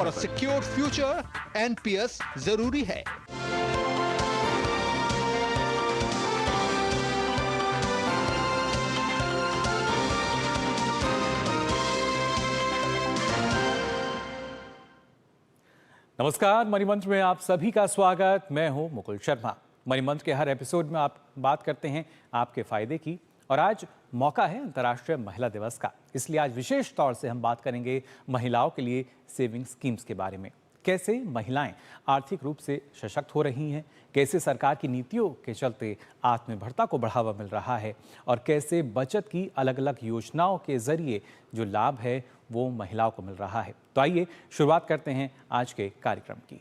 और secure future NPS जरूरी है। नमस्कार, मणिमंत्र में आप सभी का स्वागत। मैं हूं मुकुल शर्मा। मणिमंत्र के हर एपिसोड में आप बात करते हैं आपके फायदे की, और आज मौका है अंतर्राष्ट्रीय महिला दिवस का, इसलिए आज विशेष तौर से हम बात करेंगे महिलाओं के लिए सेविंग स्कीम्स के बारे में। कैसे महिलाएं आर्थिक रूप से सशक्त हो रही हैं, कैसे सरकार की नीतियों के चलते आत्मनिर्भरता को बढ़ावा मिल रहा है, और कैसे बचत की अलग अलग योजनाओं के जरिए जो लाभ है वो महिलाओं को मिल रहा है। तो आइए शुरुआत करते हैं आज के कार्यक्रम की।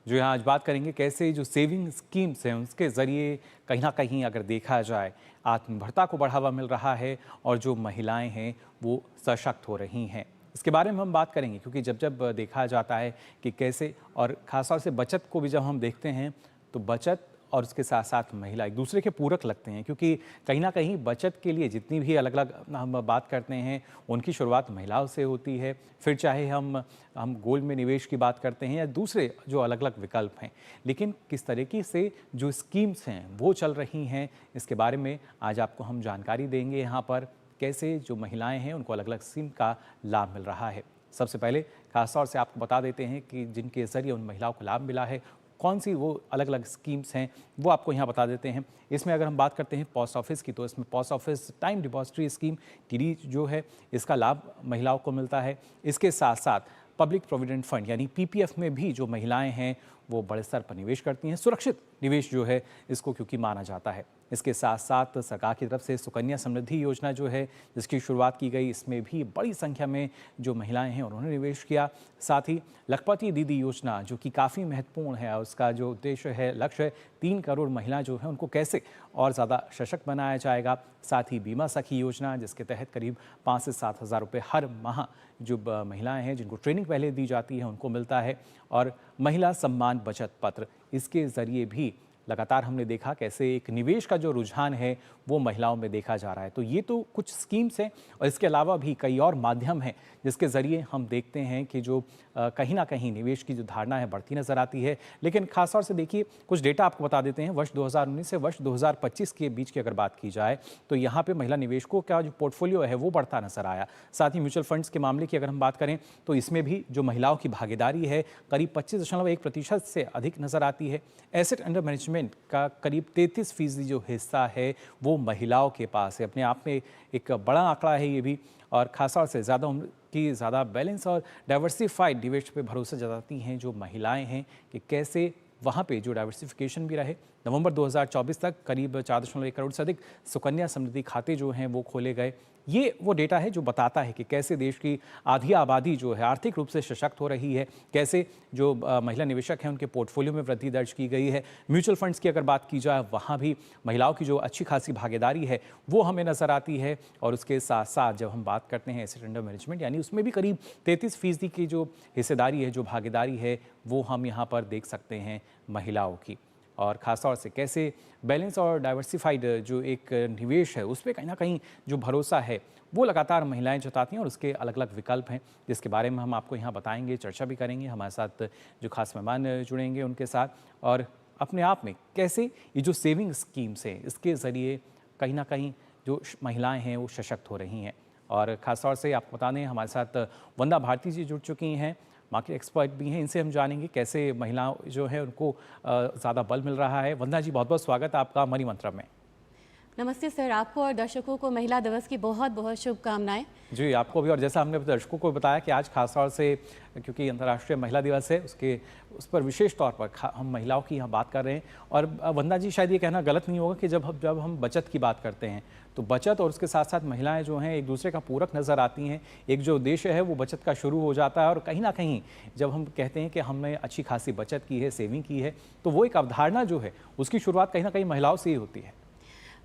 जो यहाँ आज बात करेंगे कैसे जो सेविंग स्कीम्स हैं उसके ज़रिए कहीं ना कहीं अगर देखा जाए आत्मनिर्भरता को बढ़ावा मिल रहा है और जो महिलाएं हैं वो सशक्त हो रही हैं। इसके बारे में हम बात करेंगे क्योंकि जब जब देखा जाता है कि कैसे, और खासतौर से बचत को भी जब हम देखते हैं तो बचत और उसके साथ साथ महिला एक दूसरे के पूरक लगते हैं, क्योंकि कहीं ना कहीं बचत के लिए जितनी भी अलग अलग हम बात करते हैं उनकी शुरुआत महिलाओं से होती है। फिर चाहे हम गोल्ड में निवेश की बात करते हैं या दूसरे जो अलग अलग विकल्प हैं, लेकिन किस तरीके से जो स्कीम्स हैं वो चल रही हैं इसके बारे में आज आपको हम जानकारी देंगे। यहाँ पर कैसे जो महिलाएं हैं उनको अलग अलग स्कीम का लाभ मिल रहा है। सबसे पहले खासतौर से आपको बता देते हैं कि जिनके ज़रिए उन महिलाओं को लाभ मिला है कौन सी वो अलग अलग स्कीम्स हैं वो आपको यहाँ बता देते हैं। इसमें अगर हम बात करते हैं पोस्ट ऑफिस की, तो इसमें post office time depository scheme TD जो है इसका लाभ महिलाओं को मिलता है। इसके साथ साथ पब्लिक प्रोविडेंट फंड यानी पीपीएफ में भी जो महिलाएं हैं वो बड़े स्तर पर निवेश करती हैं, सुरक्षित निवेश जो है इसको क्योंकि माना जाता है। इसके साथ साथ सरकार की तरफ से सुकन्या समृद्धि योजना जो है जिसकी शुरुआत की गई, इसमें भी बड़ी संख्या में जो महिलाएं हैं उन्होंने निवेश किया। साथ ही लखपति दीदी योजना जो कि काफ़ी महत्वपूर्ण है, उसका जो उद्देश्य है, लक्ष्य है 3 करोड़ महिला जो है उनको कैसे और ज़्यादा सशक्त बनाया जाएगा। साथ ही बीमा सखी योजना जिसके तहत करीब 5 से 7 हज़ार रुपये हर माह जो महिलाएं हैं जिनको ट्रेनिंग पहले दी जाती है उनको मिलता है। और महिला सम्मान बचत पत्र, इसके ज़रिए भी लगातार हमने देखा कैसे एक निवेश का जो रुझान है वो महिलाओं में देखा जा रहा है। तो ये तो कुछ स्कीम्स हैं, और इसके अलावा भी कई और माध्यम हैं जिसके ज़रिए हम देखते हैं कि जो कहीं ना कहीं निवेश की जो धारणा है बढ़ती नज़र आती है। लेकिन खासतौर से देखिए कुछ डेटा आपको बता देते हैं। वर्ष 2019 से वर्ष 2025 के बीच की अगर बात की जाए तो यहाँ पर महिला निवेशकों का जो पोर्टफोलियो है वो बढ़ता नजर आया। साथ ही म्यूचुअल फंड्स के मामले की अगर हम बात करें तो इसमें भी जो महिलाओं की भागीदारी है करीब 25.1% से अधिक नज़र आती है। एसेट अंडर मैनेजमेंट का करीब 33% जो हिस्सा है वो महिलाओं के पास है। अपने आप में एक बड़ा आंकड़ा है ये भी, और खासतौर से ज़्यादा उम्र की ज़्यादा बैलेंस और डाइवर्सिफाइड निवेश पे भरोसा जताती हैं जो महिलाएं हैं कि कैसे वहाँ पे जो डाइवर्सिफिकेशन भी रहे। नवंबर 2024 तक करीब 4.1 करोड़ से अधिक सुकन्या समृद्धि खाते जो हैं वो खोले गए। ये वो डेटा है जो बताता है कि कैसे देश की आधी आबादी जो है आर्थिक रूप से सशक्त हो रही है, कैसे जो महिला निवेशक हैं उनके पोर्टफोलियो में वृद्धि दर्ज की गई है। म्यूचुअल फंड्स की अगर बात की जाए वहाँ भी महिलाओं की जो अच्छी खासी भागीदारी है वो हमें नज़र आती है। और उसके साथ साथ जब हम बात करते हैं एसेट अंडर मैनेजमेंट यानी उसमें भी करीब 33% की जो हिस्सेदारी है, जो भागीदारी है वो हम यहाँ पर देख सकते हैं महिलाओं की। और ख़ासतौर से कैसे बैलेंस और डाइवर्सिफाइड जो एक निवेश है उस पर कहीं ना कहीं जो भरोसा है वो लगातार महिलाएं जताती हैं, और उसके अलग अलग विकल्प हैं जिसके बारे में हम आपको यहाँ बताएंगे, चर्चा भी करेंगे। हमारे साथ जो खास मेहमान जुड़ेंगे उनके साथ, और अपने आप में कैसे ये जो सेविंग स्कीम्स हैं इसके ज़रिए कहीं ना कहीं जो महिलाएँ हैं वो सशक्त हो रही हैं। और ख़ासतौर से आपको बता दें हमारे साथ वंदा भारती जी जुड़ चुकी हैं, मार्केट एक्सपर्ट भी हैं। इनसे हम जानेंगे कैसे महिलाओं जो है उनको ज़्यादा बल मिल रहा है। वंदा जी बहुत बहुत स्वागत है आपका मणिमंत्र में। नमस्ते सर, आपको और दर्शकों को महिला दिवस की बहुत बहुत शुभकामनाएं। जी आपको भी, और जैसा हमने दर्शकों को बताया कि आज खासतौर से क्योंकि अंतर्राष्ट्रीय महिला दिवस है उस पर विशेष तौर पर हम महिलाओं की यहाँ बात कर रहे हैं। और वंदा जी शायद ये कहना गलत नहीं होगा कि जब हम बचत की बात करते हैं तो बचत और उसके साथ साथ महिलाएं जो हैं एक दूसरे का पूरक नज़र आती हैं। एक जो उद्देश्य है वो बचत का शुरू हो जाता है, और कहीं ना कहीं जब हम कहते हैं कि हमने अच्छी खासी बचत की है, सेविंग की है, तो वो एक अवधारणा जो है उसकी शुरुआत कहीं ना कहीं महिलाओं से ही होती है।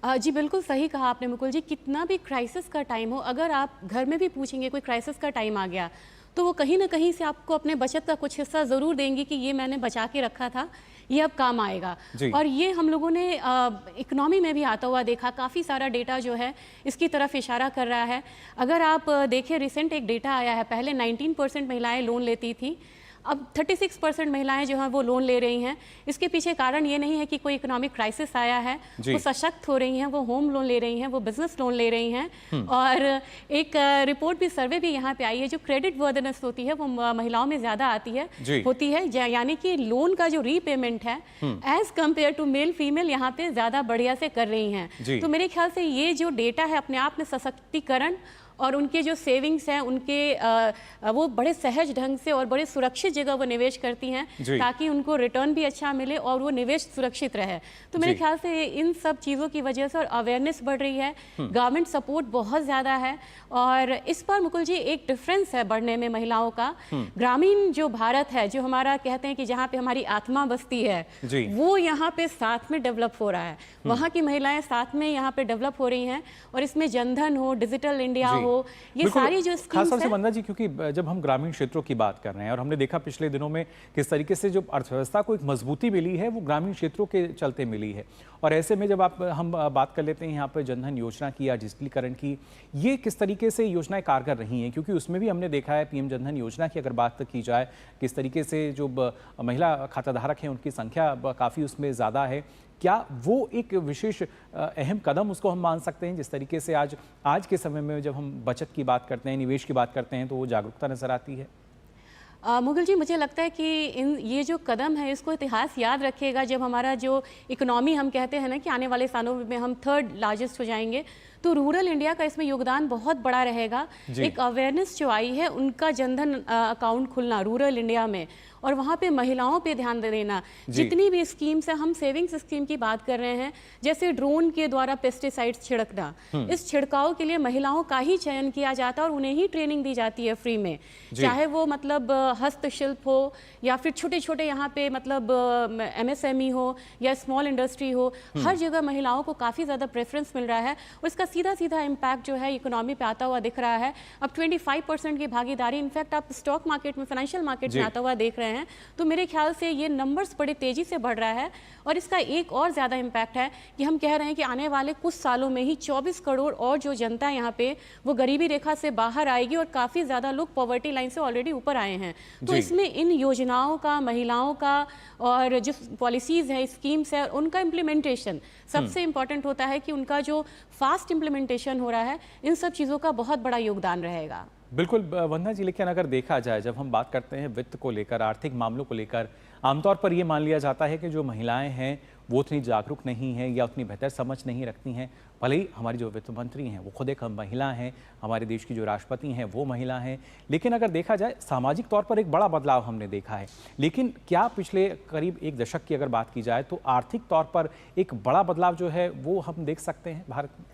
जी बिल्कुल सही कहा आपने मुकुल जी। कितना भी क्राइसिस का टाइम हो, अगर आप घर में भी पूछेंगे कोई क्राइसिस का टाइम आ गया तो वो कहीं ना कहीं से आपको अपने बचत का कुछ हिस्सा ज़रूर देंगी कि ये मैंने बचा के रखा था, ये अब काम आएगा। और ये हम लोगों ने इकोनॉमी में भी आता हुआ देखा, काफ़ी सारा डेटा जो है इसकी तरफ इशारा कर रहा है। अगर आप देखें, रिसेंट एक डेटा आया है, पहले 19% महिलाएं लोन लेती थी, अब 36% महिलाएं जो हैं वो लोन ले रही हैं। इसके पीछे कारण ये नहीं है कि कोई इकोनॉमिक क्राइसिस आया है, वो सशक्त हो रही हैं, वो होम लोन ले रही हैं, वो बिजनेस लोन ले रही हैं। और एक रिपोर्ट भी, सर्वे भी यहाँ पे आई है, जो क्रेडिट वर्दनेस होती है वो महिलाओं में ज़्यादा होती है, यानी कि लोन का जो रीपेमेंट है as compare to male female यहाँ पे ज़्यादा बढ़िया से कर रही हैं। तो मेरे ख्याल से ये जो डेटा है अपने आप में सशक्तिकरण और उनके जो सेविंग्स हैं उनके वो बड़े सहज ढंग से और बड़े सुरक्षित जगह वो निवेश करती हैं ताकि उनको रिटर्न भी अच्छा मिले और वो निवेश सुरक्षित रहे। तो मेरे ख्याल से इन सब चीज़ों की वजह से और अवेयरनेस बढ़ रही है, गवर्नमेंट सपोर्ट बहुत ज़्यादा है। और इस पर मुकुल जी एक डिफरेंस है बढ़ने में महिलाओं का। ग्रामीण जो भारत है, जो हमारा कहते हैं कि जहाँ पे हमारी आत्मा बसती है, वो यहाँ पे साथ में डेवलप हो रहा है। वहाँ की महिलाएं साथ में यहाँ पे डेवलप हो रही हैं और इसमें जनधन हो, डिजिटल इंडिया हो, ये सारी जो खास तौर से वंदना जी, क्योंकि जब हम ग्रामीण क्षेत्रों की बात कर रहे हैं और हमने देखा पिछले दिनों में किस तरीके से जो अर्थव्यवस्था को एक मजबूती मिली है वो ग्रामीण क्षेत्रों के चलते मिली है। और ऐसे में जब हम बात कर लेते हैं यहाँ पर जनधन योजना की या डिजिटलीकरण की, ये किस तरीके से योजनाएं कारगर रही हैं? क्योंकि उसमें भी हमने देखा है पीएम जनधन योजना की अगर बात की जाए, किस तरीके से जो महिला खाताधारक हैं उनकी संख्या काफ़ी उसमें ज़्यादा है। क्या वो एक विशेष अहम कदम उसको हम मान सकते हैं, जिस तरीके से आज के समय में जब हम बचत की बात करते हैं, निवेश की बात करते हैं, तो वो जागरूकता नजर आती है? मुगल जी, मुझे लगता है कि ये जो कदम है इसको इतिहास याद रखिएगा। जब हमारा जो इकोनॉमी हम कहते हैं ना कि आने वाले सालों में हम 3rd लार्जेस्ट हो जाएंगे, तो रूरल इंडिया का इसमें योगदान बहुत बड़ा रहेगा। एक अवेयरनेस जो आई है, उनका जनधन अकाउंट खुलना रूरल इंडिया में, और वहाँ पे महिलाओं पे ध्यान देना। जितनी भी स्कीम्स है, हम सेविंग्स स्कीम की बात कर रहे हैं, जैसे ड्रोन के द्वारा पेस्टिसाइड्स छिड़कना, इस छिड़काव के लिए महिलाओं का ही चयन किया जाता है और उन्हें ही ट्रेनिंग दी जाती है फ्री में, चाहे वो मतलब हस्तशिल्प हो या फिर छोटे छोटे यहाँ पे मतलब MSME हो या स्मॉल इंडस्ट्री हो, हर जगह महिलाओं को काफ़ी ज़्यादा प्रेफरेंस मिल रहा है और इसका सीधा सीधा इम्पैक्ट जो है इकोनॉमी पे आता हुआ दिख रहा है। अब 25% की भागीदारी इनफैक्ट आप स्टॉक मार्केट में, फाइनेंशियल मार्केट में आता हुआ देख रहे हैं। तो मेरे ख्याल से ये नंबर्स बड़े तेजी से बढ़ रहा है और इसका एक और ज़्यादा इम्पैक्ट है कि हम कह रहे हैं कि आने वाले कुछ सालों में ही 24 करोड़ और जो जनता है यहाँ पे वो गरीबी रेखा से बाहर आएगी और काफ़ी ज़्यादा लोग पॉवर्टी लाइन से ऑलरेडी ऊपर आए हैं। तो इसमें इन योजनाओं का, महिलाओं का और जो पॉलिसीज़ हैं, स्कीम्स है, उनका इम्प्लीमेंटेशन सबसे इम्पॉर्टेंट होता है कि उनका जो फास्ट इम्प्लीमेंटेशन हो रहा है, इन सब चीज़ों का बहुत बड़ा योगदान रहेगा। बिल्कुल वंदना जी, लेकिन अगर देखा जाए, जब हम बात करते हैं वित्त को लेकर, आर्थिक मामलों को लेकर, आमतौर पर ये मान लिया जाता है कि जो महिलाएं हैं वो उतनी जागरूक नहीं हैं या उतनी बेहतर समझ नहीं रखती हैं। भले ही हमारी जो वित्त मंत्री हैं वो खुद एक महिला हैं, हमारे देश की जो राष्ट्रपति हैं वो महिला हैं, लेकिन अगर देखा जाए सामाजिक तौर पर एक बड़ा बदलाव हमने देखा है। लेकिन क्या पिछले करीब 1 दशक की अगर बात की जाए तो आर्थिक तौर पर एक बड़ा बदलाव जो है वो हम देख सकते हैं भारत में?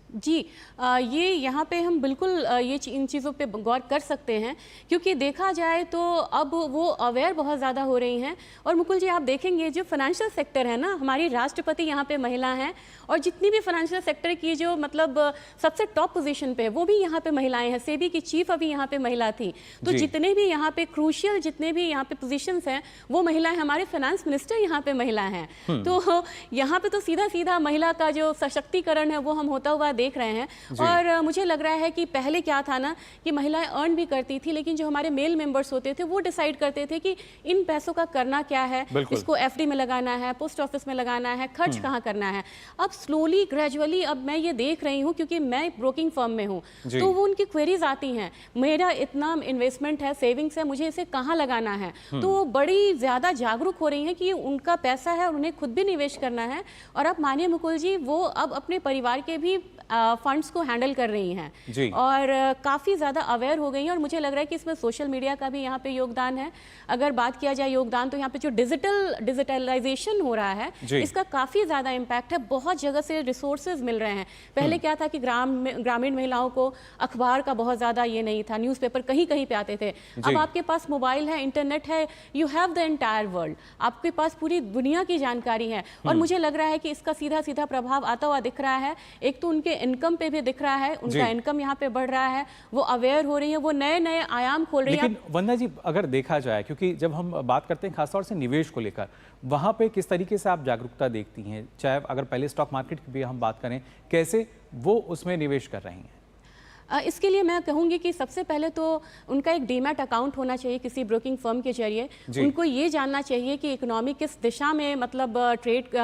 जी, ये यहाँ पे हम बिल्कुल इन चीज़ों पे गौर कर सकते हैं, क्योंकि देखा जाए तो अब वो अवेयर बहुत ज़्यादा हो रही हैं। और मुकुल जी, आप देखेंगे जो फाइनेंशियल सेक्टर है ना, हमारी राष्ट्रपति यहाँ पे महिला हैं और जितनी भी फाइनेंशियल सेक्टर की जो मतलब सबसे टॉप पोजीशन पे है वो भी यहाँ पे महिलाएं हैं। सेबी की चीफ अभी यहाँ पे महिला थी। तो जितने भी यहाँ पे क्रूशियल जितने भी यहाँ पे पोजीशंस हैं वो महिलाएं, हमारे फाइनेंस मिनिस्टर यहाँ पे महिला हैं। तो यहाँ पे तो सीधा सीधा महिला का जो सशक्तिकरण है वो हम होता हुआ देख रहे हैं। और मुझे लग रहा है कि पहले क्या था ना कि महिलाएं अर्न भी करती थी, लेकिन जो हमारे मेल मेंबर्स होते थे वो डिसाइड करते थे कि इन पैसों का करना क्या है, इसको एफडी में लगाना है, पोस्ट ऑफिस में लगाना है, खर्च कहाँ करना है। अब स्लोली ग्रेजुअली अब मैं ये देख रही हूँ, क्योंकि मैं ब्रोकिंग फर्म में हूँ, तो वो उनकी क्वेरीज आती हैं, मेरा इतना इन्वेस्टमेंट है, सेविंग्स है, मुझे इसे कहाँ लगाना है। तो वो बड़ी ज्यादा जागरूक हो रही हैं कि उनका पैसा है और उन्हें खुद भी निवेश करना है। और अब मानिए मुकुल जी, वो अब अपने परिवार के भी फंड्स को हैंडल कर रही हैं और काफ़ी ज़्यादा अवेयर हो गई हैं। और मुझे लग रहा है कि इसमें सोशल मीडिया का भी यहाँ पे योगदान है। अगर बात किया जाए योगदान, तो यहाँ पे जो डिजिटलाइजेशन हो रहा है इसका काफ़ी ज़्यादा इम्पैक्ट है। बहुत जगह से रिसोर्सेज मिल रहे हैं। पहले क्या था कि ग्रामीण महिलाओं को अखबार का बहुत ज़्यादा ये नहीं था, न्यूज़पेपर कहीं कहीं पे आते थे। अब आपके पास मोबाइल है, इंटरनेट है, you have the entire world, आपके पास पूरी दुनिया की जानकारी है। और मुझे लग रहा है कि इसका सीधा सीधा प्रभाव आता हुआ दिख रहा है। एक तो उनके इनकम पे भी दिख रहा है, उनका इनकम यहाँ पे बढ़ रहा है, वो अवेयर हो रही है, वो नए नए आयाम खोल रही है। लेकिन वंदना जी, अगर देखा जाए, क्योंकि जब हम बात करते हैं खासतौर से निवेश को लेकर, वहाँ पे किस तरीके से आप जागरूकता देखती हैं? चाहे अगर पहले स्टॉक मार्केट की भी हम बात करें, कैसे वो उसमें निवेश कर रही हैं? इसके लिए मैं कहूँगी कि सबसे पहले तो उनका एक डीमैट अकाउंट होना चाहिए किसी ब्रोकिंग फर्म के जरिए। उनको ये जानना चाहिए कि इकोनॉमी किस दिशा में मतलब ट्रेड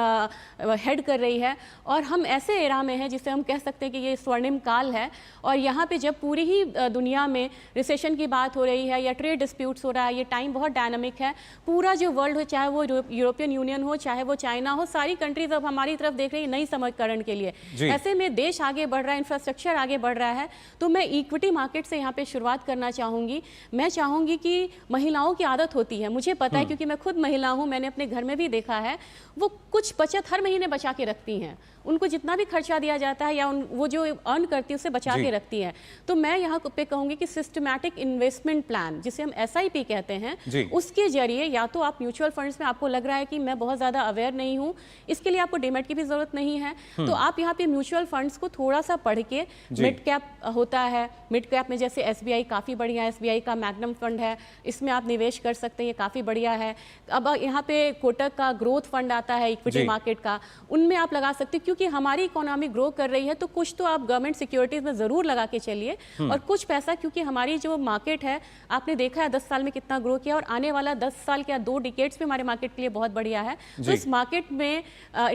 हेड कर रही है, और हम ऐसे एरा में हैं जिसे हम कह सकते हैं कि ये स्वर्णिम काल है। और यहाँ पे जब पूरी ही दुनिया में रिसेशन की बात हो रही है या ट्रेड डिस्प्यूट्स हो रहा है, ये टाइम बहुत डायनामिक है। पूरा जो वर्ल्ड हो, चाहे वो यूरोपियन यूनियन हो, चाहे वो चाइना हो, सारी कंट्रीज अब हमारी तरफ देख रही है नई समीकरण के लिए। ऐसे में देश आगे बढ़ रहा है, इंफ्रास्ट्रक्चर आगे बढ़ रहा है, तो मैं इक्विटी मार्केट से यहाँ पे शुरुआत करना चाहूँगी। मैं चाहूँगी कि महिलाओं की आदत होती है, मुझे पता है क्योंकि मैं खुद महिला हूँ, मैंने अपने घर में भी देखा है, वो कुछ बचत हर महीने बचा के रखती हैं। उनको जितना भी खर्चा दिया जाता है या वो जो अर्न करती है उससे बचा के रखती है। तो मैं यहाँ पे कहूँगी कि सिस्टमैटिक इन्वेस्टमेंट प्लान, जिसे हम SIP कहते हैं, उसके जरिए या तो आप म्यूचुअल फंड्स में, आपको लग रहा है कि मैं बहुत ज़्यादा अवेयर नहीं हूँ, इसके लिए आपको डीमैट की भी ज़रूरत नहीं है, तो आप यहाँ पे म्यूचुअल फंड्स को थोड़ा सा पढ़ के, मिड कैप होता है, मिड कैप में जैसे SBI काफ़ी बढ़िया है, SBI का मैग्नम फंड है, इसमें आप निवेश कर सकते हैं, ये काफ़ी बढ़िया है। अब यहाँ पे कोटक का ग्रोथ फंड आता है इक्विटी मार्केट का, उनमें आप लगा सकते हैं, क्योंकि हमारी इकोनॉमी ग्रो कर रही है तो कुछ तो आप गवर्नमेंट सिक्योरिटीज में ज़रूर लगा के चलिए, और कुछ पैसा, क्योंकि हमारी जो मार्केट है आपने देखा है 10 साल में कितना ग्रो किया, और आने वाला 10 साल या 2 डिकेड्स में हमारे मार्केट के लिए बहुत बढ़िया है। तो इस मार्केट में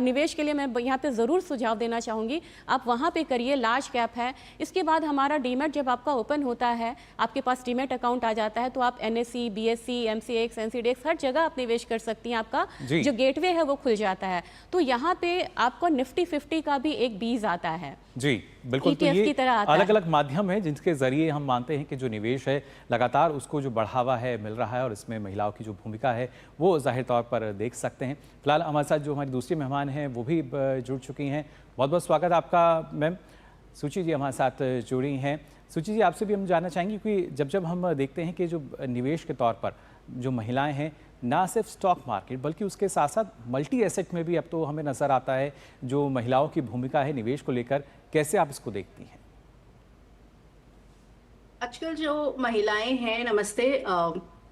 निवेश के लिए मैं यहाँ पे ज़रूर सुझाव देना चाहूँगी, आप वहाँ पे करिए, लार्ज कैप है। इसके बाद हमारा डीमैट जब आपका ओपन होता है, आपके पास डीमैट अकाउंट आ जाता है, तो आप NSE, BSE, MCX, NCDEX हर जगह आप निवेश कर सकती हैं, आपका जो गेटवे है वो खुल जाता है। तो यहाँ पे आपको निफ्टी 50 का भी एक बीज आता है। जी बिल्कुल, तो ये अलग अलग माध्यम है जिनके जरिए हम मानते हैं कि जो निवेश है लगातार उसको जो बढ़ावा है मिल रहा है, और इसमें महिलाओं की जो भूमिका है वो जाहिर तौर पर देख सकते हैं। फिलहाल हमारे साथ जो हमारी दूसरी मेहमान हैं वो भी जुड़ चुकी हैं। बहुत बहुत स्वागत आपका मैम। सूची जी हमारे साथ जुड़ी हैं। सूची जी, आपसे भी हम जानना चाहेंगे कि जब हम देखते हैं कि जो निवेश के तौर पर जो महिलाएं हैं, ना सिर्फ स्टॉक मार्केट बल्कि उसके साथ साथ मल्टी एसेट में भी अब तो हमें नज़र आता है जो महिलाओं की भूमिका है निवेश को लेकर, कैसे आप इसको देखती हैं? आजकल जो महिलाएं हैं, नमस्ते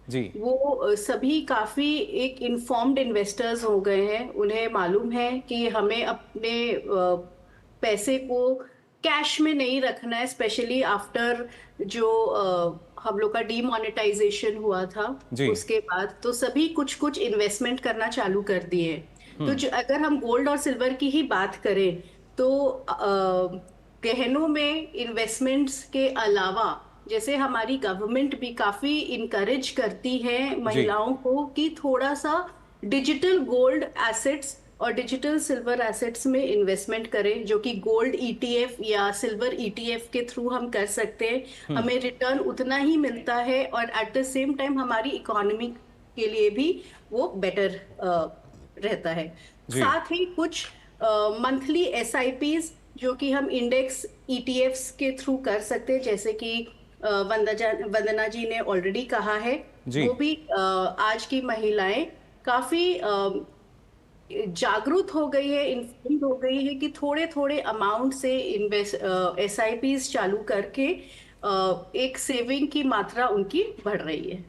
जी, वो सभी काफी एक इन्फॉर्म्ड इन्वेस्टर्स हो गए हैं। उन्हें मालूम है कि हमें अपने पैसे को कैश में नहीं रखना है, स्पेशली आफ्टर जो हम लोग का डीमोनेटाइजेशन हुआ था उसके बाद, तो सभी कुछ कुछ इन्वेस्टमेंट करना चालू कर दिए। तो अगर हम गोल्ड और सिल्वर की ही बात करें तो गहनों में इन्वेस्टमेंट्स के अलावा, जैसे हमारी गवर्नमेंट भी काफी इनकरेज करती है महिलाओं को कि थोड़ा सा डिजिटल गोल्ड एसेट्स और डिजिटल सिल्वर एसेट्स में इन्वेस्टमेंट करें, जो कि गोल्ड ETF या सिल्वर ETF के थ्रू हम कर सकते हैं। हमें रिटर्न उतना ही मिलता है और एट द सेम टाइम हमारी इकोनॉमी के लिए भी वो बेटर रहता है। साथ ही कुछ मंथली SIPs जो कि हम इंडेक्स ETFs के थ्रू कर सकते हैं, जैसे कि वंदना जी ने ऑलरेडी कहा है, वो भी आज की महिलाएं काफी जागरूक हो गई है, इन्फॉर्म्ड हो गई है कि थोड़े थोड़े अमाउंट से SIPs चालू करके एक सेविंग की मात्रा उनकी बढ़ रही है।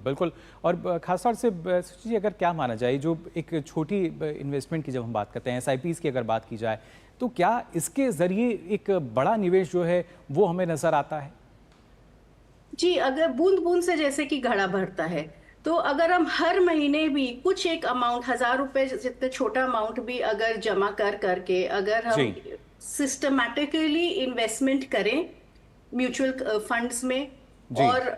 बिल्कुल। और खासतौर से सोचिए, अगर क्या माना जाए, जो एक छोटी इन्वेस्टमेंट की जब हम बात करते हैं, SIPs की अगर बात की जाए, तो क्या इसके जरिए एक बड़ा निवेश जो है वो हमें नजर आता है? जी, अगर बूंद बूंद से जैसे कि घड़ा भरता है, तो अगर हम हर महीने भी कुछ एक अमाउंट, 1000 रुपए जितने छोटा अमाउंट भी अगर जमा कर करके अगर हम सिस्टमैटिकली इन्वेस्टमेंट करें म्यूचुअल फंड्स में, और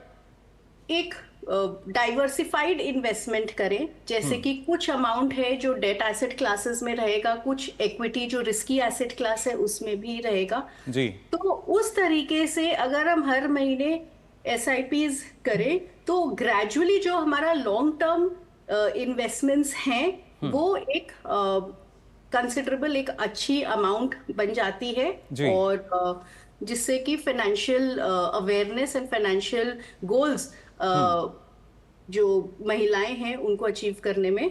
एक डाइवर्सिफाइड इन्वेस्टमेंट करें, जैसे कि कुछ अमाउंट है जो डेट एसेट क्लासेस में रहेगा, कुछ इक्विटी जो रिस्की एसेट क्लास है उसमें भी रहेगा जी। तो उस तरीके से अगर हम हर महीने SIPs करें तो ग्रेजुअली जो हमारा लॉन्ग टर्म इन्वेस्टमेंट्स हैं वो एक कंसिडरेबल एक अच्छी अमाउंट बन जाती है, और जिससे कि financial awareness and financial goals जो महिलाएं हैं उनको अचीव करने में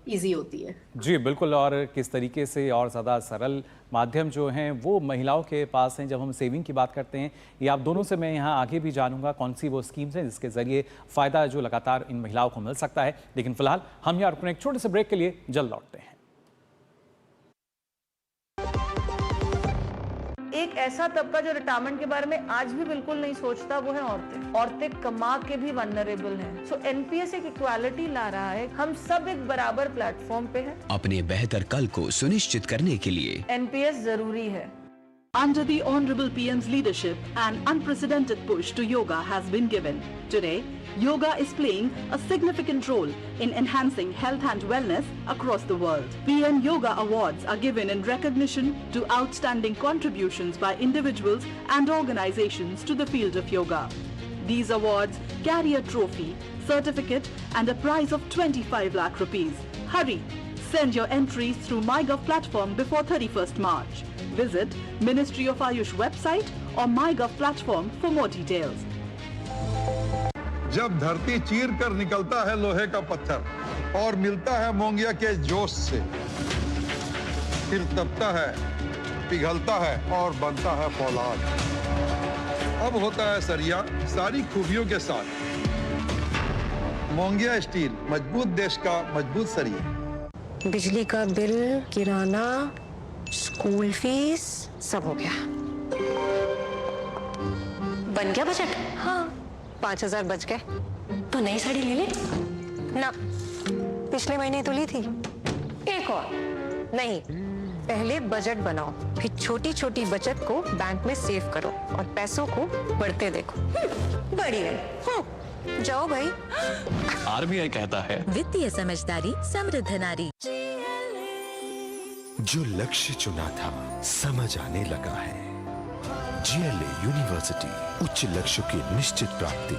इजी होती है। जी बिल्कुल, और किस तरीके से और ज़्यादा सरल माध्यम जो हैं वो महिलाओं के पास हैं जब हम सेविंग की बात करते हैं, ये आप दोनों से मैं यहाँ आगे भी जानूंगा कौन सी वो स्कीम्स हैं जिसके ज़रिए फ़ायदा जो लगातार इन महिलाओं को मिल सकता है। लेकिन फिलहाल हम यहाँ रुकने एक छोटे से ब्रेक के लिए जल्द लौटते हैं। एक ऐसा तबका जो रिटायरमेंट के बारे में आज भी बिल्कुल नहीं सोचता वो है औरतें। औरतें कमा के भी वल्नरेबल हैं। सो एनपीएस एक इक्वालिटी ला रहा है, हम सब एक बराबर प्लेटफॉर्म पे हैं। अपने बेहतर कल को सुनिश्चित करने के लिए एनपीएस जरूरी है। Under the Honorable PM's leadership, an unprecedented push to yoga has been given. Today, yoga is playing a significant role in enhancing health and wellness across the world. PM Yoga Awards are given in recognition to outstanding contributions by individuals and organizations to the field of yoga. These awards carry a trophy, certificate and a prize of 25 lakh rupees. Hurry! Send your entries through MyGov platform before 31st March. Visit Ministry of Ayush website or MyGov platform for more details. जब धरती चीर कर निकलता है लोहे का पत्थर और मिलता है मोंगिया के जोश से, फिर तपता है, पिघलता है और बनता है फौलाद। अब होता है सरिया सारी खूबियों के साथ। मोंगिया स्टील, मजबूत देश का मजबूत सरिया। बिजली का बिल, किराना, स्कूल फीस सब हो गया। बन गया बजट? हाँ, 5,000 बच गए। तो नई साड़ी ले ले ना, पिछले महीने तो ली थी। एक और नहीं, पहले बजट बनाओ, फिर छोटी छोटी बचत को बैंक में सेव करो और पैसों को बढ़ते देखो। बढ़ी गई। जाओ भाई। आरबीआई कहता है वित्तीय समझदारी समृद्ध नारी। जो लक्ष्य चुना था समझ आने लगा है। जीएलए यूनिवर्सिटी, उच्च लक्ष्य की निश्चित प्राप्ति।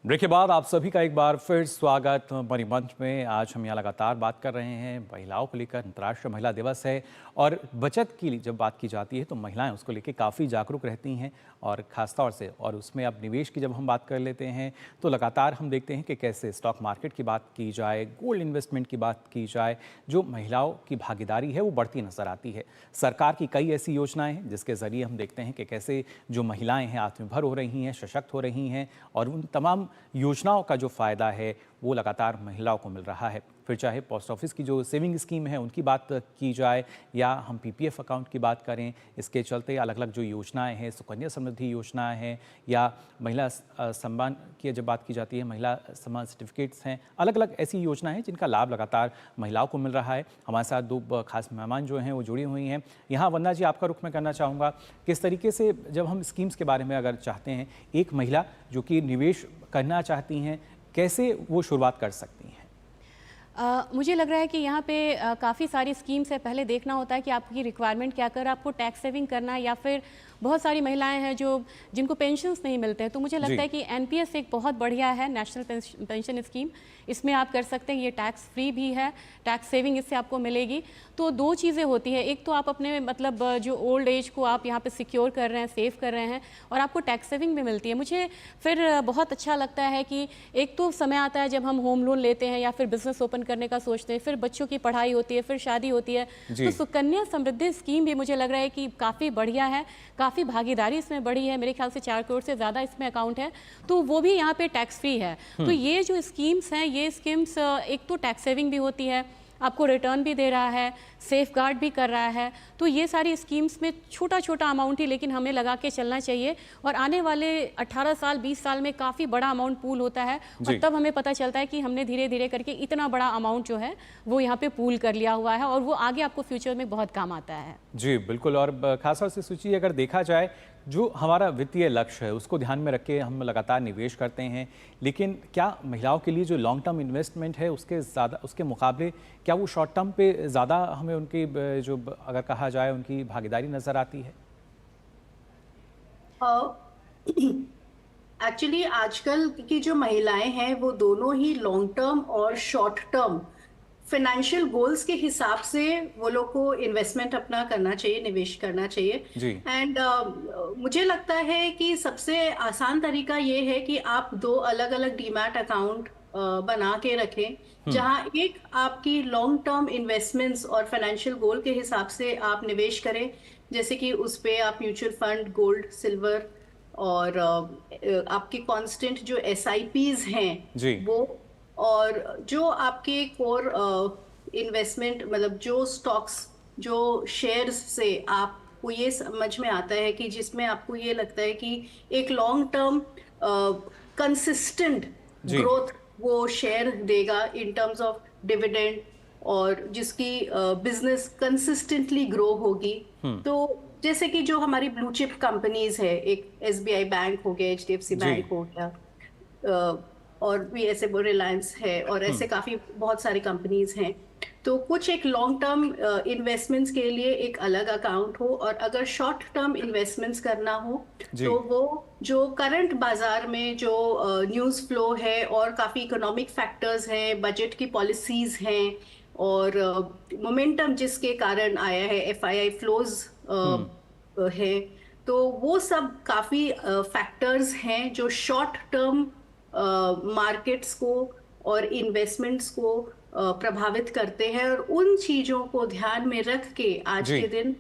ब्रेक के बाद आप सभी का एक बार फिर स्वागत परिमंच में। आज हम यहाँ लगातार बात कर रहे हैं महिलाओं को लेकर। अंतर्राष्ट्रीय महिला दिवस है और बचत की जब बात की जाती है तो महिलाएं उसको लेकर काफ़ी जागरूक रहती हैं और ख़ास तौर से, और उसमें अब निवेश की जब हम बात कर लेते हैं तो लगातार हम देखते हैं कि कैसे स्टॉक मार्केट की बात की जाए, गोल्ड इन्वेस्टमेंट की बात की जाए, जो महिलाओं की भागीदारी है वो बढ़ती नज़र आती है। सरकार की कई ऐसी योजनाएं हैं जिसके ज़रिए हम देखते हैं कि कैसे जो महिलाएं हैं आत्मनिर्भर हो रही हैं, सशक्त हो रही हैं और उन तमाम योजनाओं का जो फ़ायदा है वो लगातार महिलाओं को मिल रहा है। फिर चाहे पोस्ट ऑफिस की जो सेविंग स्कीम है उनकी बात की जाए या हम पीपीएफ अकाउंट की बात करें, इसके चलते अलग अलग जो योजनाएं हैं, सुकन्या समृद्धि योजनाएं हैं या महिला सम्मान की जब बात की जाती है, महिला सम्मान सर्टिफिकेट्स हैं, अलग अलग ऐसी योजनाएं हैं जिनका लाभ लगातार महिलाओं को मिल रहा है। हमारे साथ दो खास मेहमान जो हैं वो जुड़ी हुई हैं। यहाँ वंदना जी, आपका रुख मैं करना चाहूँगा, किस तरीके से जब हम स्कीम्स के बारे में अगर चाहते हैं, एक महिला जो कि निवेश करना चाहती हैं, कैसे वो शुरुआत कर सकती हैं? मुझे लग रहा है कि यहाँ पे काफ़ी सारी स्कीम्स है। पहले देखना होता है कि आपकी रिक्वायरमेंट क्या कर, आपको टैक्स सेविंग करना है या फिर बहुत सारी महिलाएं हैं जिनको पेंशन्स नहीं मिलते हैं। तो मुझे लगता है कि एनपीएस एक बहुत बढ़िया है, नेशनल पेंशन स्कीम। इसमें आप कर सकते हैं, ये टैक्स फ्री भी है, टैक्स सेविंग इससे आपको मिलेगी। तो दो चीज़ें होती हैं, एक तो आप अपने मतलब जो ओल्ड एज को आप यहाँ पे सिक्योर कर रहे हैं, सेव कर रहे हैं और आपको टैक्स सेविंग भी मिलती है। मुझे फिर बहुत अच्छा लगता है कि एक तो समय आता है जब हम होम लोन लेते हैं या फिर बिजनेस ओपन करने का सोचते हैं, फिर बच्चों की पढ़ाई होती है, फिर शादी होती है। तो सुकन्या समृद्धि स्कीम भी मुझे लग रहा है कि काफ़ी बढ़िया है, काफ़ी भागीदारी इसमें बढ़ी है। मेरे ख्याल से 4 करोड़ से ज़्यादा इसमें अकाउंट है, तो वो भी यहाँ पे टैक्स फ्री है। तो ये जो स्कीम्स हैं, ये स्कीम्स एक तो टैक्स सेविंग भी होती है, आपको रिटर्न भी दे रहा है, सेफ गार्ड भी कर रहा है। तो ये सारी स्कीम्स में छोटा छोटा अमाउंट ही लेकिन हमें लगा के चलना चाहिए और आने वाले 18 साल 20 साल में काफ़ी बड़ा अमाउंट पूल होता है और तब हमें पता चलता है कि हमने धीरे धीरे करके इतना बड़ा अमाउंट जो है वो यहाँ पे पूल कर लिया हुआ है और वो आगे आपको फ्यूचर में बहुत काम आता है। जी बिल्कुल, और खासतौर से सूची अगर देखा जाए, जो हमारा वित्तीय लक्ष्य है उसको ध्यान में रख के हम लगातार निवेश करते हैं, लेकिन क्या महिलाओं के लिए जो लॉन्ग टर्म इन्वेस्टमेंट है उसके मुकाबले क्या वो शॉर्ट टर्म पे ज़्यादा हमें उनकी जो अगर कहा जाए उनकी भागीदारी नज़र आती है? एक्चुअली आजकल की जो महिलाएं हैं वो दोनों ही लॉन्ग टर्म और शॉर्ट टर्म फाइनेंशियल गोल्स के हिसाब से वो लोग को इन्वेस्टमेंट अपना करना चाहिए, निवेश करना चाहिए। एंड मुझे लगता है कि सबसे आसान तरीका ये है कि आप 2 अलग अलग डीमैट अकाउंट बना के रखें जहां एक आपकी लॉन्ग टर्म इन्वेस्टमेंट्स और फाइनेंशियल गोल के हिसाब से आप निवेश करें, जैसे कि उस पे आप म्यूचुअल फंड, गोल्ड, सिल्वर और आपके कांस्टेंट जो SIPs हैं वो, और जो आपके कोर इन्वेस्टमेंट मतलब जो स्टॉक्स, जो शेयर्स से आपको ये समझ में आता है कि जिसमें आपको ये लगता है कि एक लॉन्ग टर्म कंसिस्टेंट ग्रोथ वो शेयर देगा इन टर्म्स ऑफ डिविडेंड, और जिसकी बिजनेस कंसिस्टेंटली ग्रो होगी। तो जैसे कि जो हमारी ब्लू चिप कंपनीज है, एक SBI बैंक हो गया, HDFC बैंक हो गया, और भी ऐसे रिलायंस है, और ऐसे काफी बहुत सारी कंपनीज हैं। तो कुछ एक लॉन्ग टर्म इन्वेस्टमेंट्स के लिए एक अलग अकाउंट हो, और अगर शॉर्ट टर्म इन्वेस्टमेंट्स करना हो तो वो जो करंट बाजार में जो न्यूज़ फ्लो है और काफ़ी इकोनॉमिक फैक्टर्स हैं, बजट की पॉलिसीज हैं, और मोमेंटम जिसके कारण आया है, FII फ्लोज है, तो वो सब काफ़ी फैक्टर्स हैं जो शॉर्ट टर्म मार्केट्स को और इन्वेस्टमेंट्स को प्रभावित करते हैं, और उन चीजों को ध्यान में रख के आज के दिन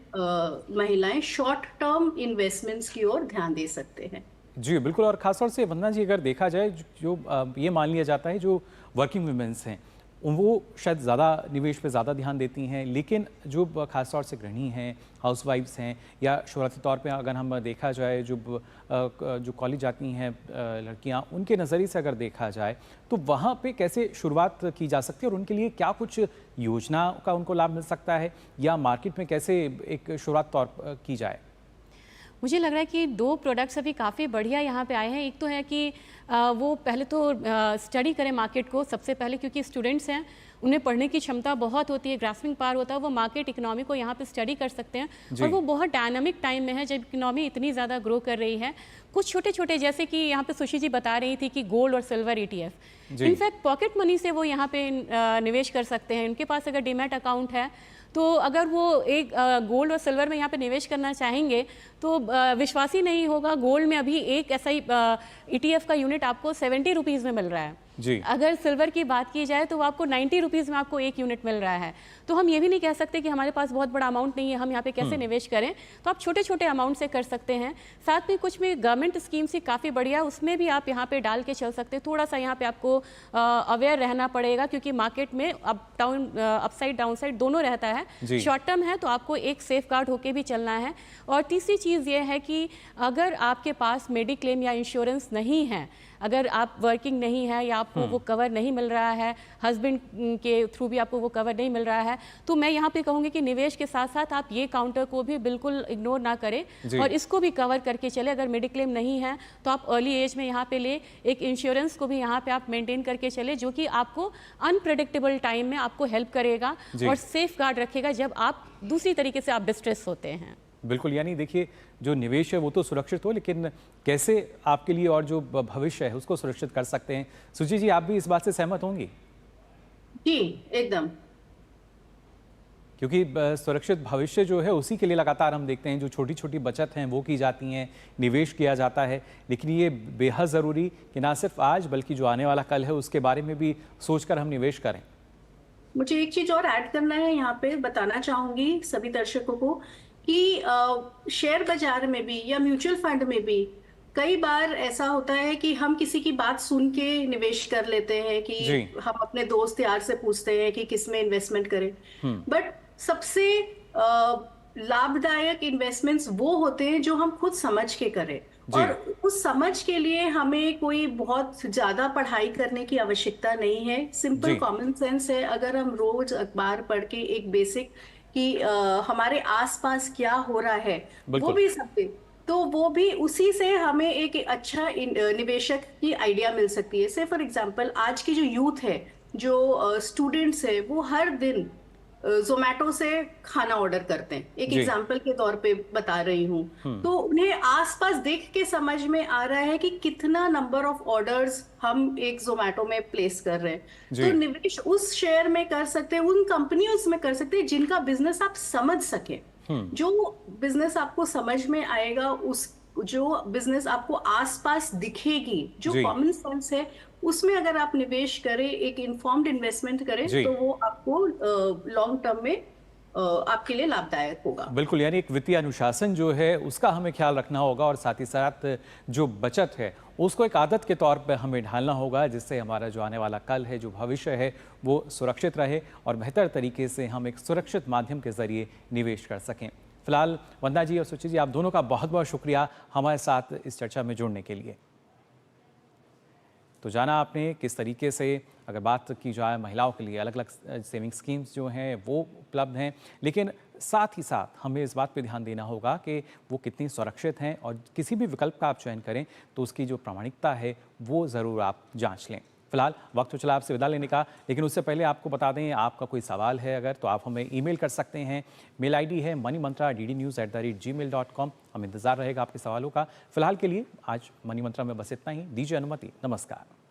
महिलाएं शॉर्ट टर्म इन्वेस्टमेंट्स की ओर ध्यान दे सकते हैं। जी बिल्कुल, और खासतौर से वंदना जी अगर देखा जाए जो ये मान लिया जाता है जो वर्किंग वुमेन्स हैं वो शायद ज़्यादा निवेश पे ज़्यादा ध्यान देती हैं, लेकिन जो खासतौर से गृहिणी हैं, हाउसवाइफ्स हैं, या शुरुआती तौर पे अगर हम देखा जाए जो कॉलेज जाती हैं लड़कियां, उनके नज़रिए से अगर देखा जाए तो वहाँ पे कैसे शुरुआत की जा सकती है, और उनके लिए क्या कुछ योजना का उनको लाभ मिल सकता है, या मार्केट में कैसे एक शुरुआत तौर की जाए? मुझे लग रहा है कि 2 प्रोडक्ट्स अभी काफ़ी बढ़िया यहाँ पे आए हैं। एक तो है कि वो पहले तो स्टडी करें मार्केट को सबसे पहले, क्योंकि स्टूडेंट्स हैं, उन्हें पढ़ने की क्षमता बहुत होती है, ग्रास्पिंग पावर होता है, वो मार्केट इकोनॉमी को यहाँ पे स्टडी कर सकते हैं, और वो बहुत डायनामिक टाइम में है जब इकोनॉमी इतनी ज़्यादा ग्रो कर रही है। कुछ छोटे छोटे, जैसे कि यहाँ पे सुशी जी बता रही थी कि गोल्ड और silver ETF, in fact pocket money से वो यहाँ पे निवेश कर सकते हैं। उनके पास अगर डीमैट अकाउंट है तो अगर वो एक गोल्ड और सिल्वर में यहाँ पे निवेश करना चाहेंगे तो विश्वास ही नहीं होगा, गोल्ड में अभी एक SI ETF का यूनिट आपको 70 रुपीज़ में मिल रहा है जी। अगर सिल्वर की बात की जाए तो वो आपको 90 रुपीज़ में आपको एक यूनिट मिल रहा है। तो हम ये भी नहीं कह सकते कि हमारे पास बहुत बड़ा अमाउंट नहीं है, हम यहाँ पे कैसे निवेश करें। तो आप छोटे छोटे अमाउंट से कर सकते हैं। साथ में कुछ में गवर्नमेंट स्कीम्स ही काफ़ी बढ़िया, उसमें भी आप यहाँ पे डाल के चल सकते हैं। थोड़ा सा यहाँ पे आपको अवेयर रहना पड़ेगा, क्योंकि मार्केट में अपसाइड डाउनसाइड दोनों रहता है। शॉर्ट टर्म है तो आपको एक सेफ गार्ड होके भी चलना है। और तीसरी चीज़ ये है कि अगर आपके पास मेडिक्लेम या इंश्योरेंस नहीं है, अगर आप वर्किंग नहीं है या आपको वो कवर नहीं मिल रहा है, हस्बैंड के थ्रू भी आपको वो कवर नहीं मिल रहा है, तो मैं यहाँ पे कहूँगी कि निवेश के साथ साथ आप ये काउंटर को भी बिल्कुल इग्नोर ना करें और इसको भी कवर करके चले। अगर मेडिक्लेम नहीं है तो आप अर्ली एज में यहाँ पे ले, एक इंश्योरेंस को भी यहाँ पे आप मेंटेन करके चले, जो कि आपको अनप्रेडिक्टेबल टाइम में आपको हेल्प करेगा और सेफ गार्ड रखेगा जब आप दूसरी तरीके से आप डिस्ट्रेस होते हैं। बिल्कुल, यानी देखिए जो निवेश है वो तो सुरक्षित हो, लेकिन कैसे आपके लिए और जो भविष्य है उसको सुरक्षित कर सकते हैं। सुची जी, आप भी इस बात से सहमत होंगी? जी एकदम, क्योंकि सुरक्षित भविष्य जो है उसी के लिए लगातार हम देखते हैं जो छोटी छोटी बचत हैं वो की जाती हैं, निवेश किया जाता है, लेकिन ये बेहद ज़रूरी कि ना सिर्फ आज बल्कि जो आने वाला कल है उसके बारे में भी सोचकर हम निवेश करें। मुझे एक चीज़ और ऐड करना है, यहाँ पे बताना चाहूँगी सभी दर्शकों को कि शेयर बाजार में भी या म्यूचुअल फंड में भी कई बार ऐसा होता है कि हम किसी की बात सुन के निवेश कर लेते हैं कि हम अपने दोस्त यार से पूछते हैं कि किस में इन्वेस्टमेंट करें, बट सबसे लाभदायक इन्वेस्टमेंट्स वो होते हैं जो हम खुद समझ के करें। और उस समझ के लिए हमें कोई बहुत ज्यादा पढ़ाई करने की आवश्यकता नहीं है, सिंपल कॉमन सेंस है। अगर हम रोज अखबार पढ़ के एक बेसिक कि हमारे आसपास क्या हो रहा है वो भी सकते, तो वो भी उसी से हमें एक अच्छा निवेशक की आइडिया मिल सकती है। से फॉर एग्जांपल आज की जो यूथ है, जो स्टूडेंट्स है, वो हर दिन ज़ोमैटो से खाना ऑर्डर करते हैं, एक एग्जांपल के तौर पे बता रही हूँ। तो उन्हें आसपास देख के समझ में आ रहा है कि कितना नंबर ऑफ ऑर्डर्स हम एक ज़ोमैटो में प्लेस कर रहे हैं। तो निवेश उस शेयर में कर सकते हैं, उन कंपनियों में कर सकते हैं जिनका बिजनेस आप समझ सके। जो बिजनेस आपको समझ में आएगा, उस जो बिजनेस आपको आसपास दिखेगी, जो कॉमन सेंस है, उसमें अगर आप निवेश करें, एक इन्फॉर्म्ड इन्वेस्टमेंट करें, जी। तो वो आपको लॉन्ग टर्म में आपके लिए लाभदायक होगा। बिल्कुल, यानी एक वित्तीय अनुशासन जो है उसका हमें ख्याल रखना होगा और साथ ही साथ जो बचत है उसको एक आदत के तौर पर हमें ढालना होगा, जिससे हमारा जो आने वाला कल है, जो भविष्य है, वो सुरक्षित रहे और बेहतर तरीके से हम एक सुरक्षित माध्यम के जरिए निवेश कर सकें। फिलहाल वंदना जी और सुचि जी, आप दोनों का बहुत बहुत शुक्रिया हमारे साथ इस चर्चा में जुड़ने के लिए। तो जाना आपने किस तरीके से अगर बात की जाए महिलाओं के लिए अलग अलग सेविंग स्कीम्स जो हैं वो उपलब्ध हैं, लेकिन साथ ही साथ हमें इस बात पे ध्यान देना होगा कि वो कितनी सुरक्षित हैं और किसी भी विकल्प का आप चयन करें तो उसकी जो प्रामाणिकता है वो ज़रूर आप जांच लें। फिलहाल वक्त तो चला आपसे विदा लेने का, लेकिन उससे पहले आपको बता दें आपका कोई सवाल है अगर तो आप हमें ईमेल कर सकते हैं। मेल आईडी है moneymantra@ddnews.gmail.com। हम इंतज़ार रहेगा आपके सवालों का। फिलहाल के लिए आज मनी मंत्रा में बस इतना ही। दीजिए अनुमति। नमस्कार।